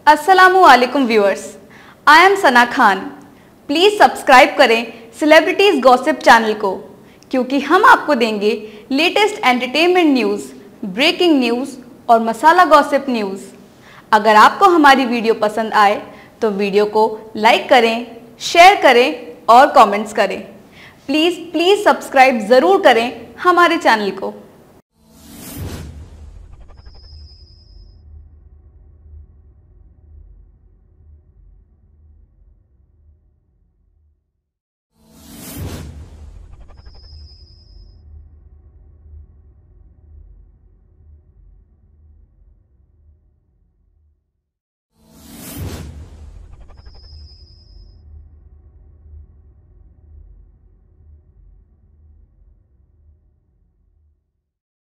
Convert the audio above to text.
अस्सलामुअलैकुम viewers, I am Sana Khan. Please subscribe करें celebrities gossip channel को, क्योंकि हम आपको देंगे latest entertainment news, breaking news और मसाला गॉसिप न्यूज़। अगर आपको हमारी वीडियो पसंद आए तो वीडियो को लाइक करें, शेयर करें और कमेंट्स करें। प्लीज़ सब्सक्राइब ज़रूर करें हमारे चैनल को।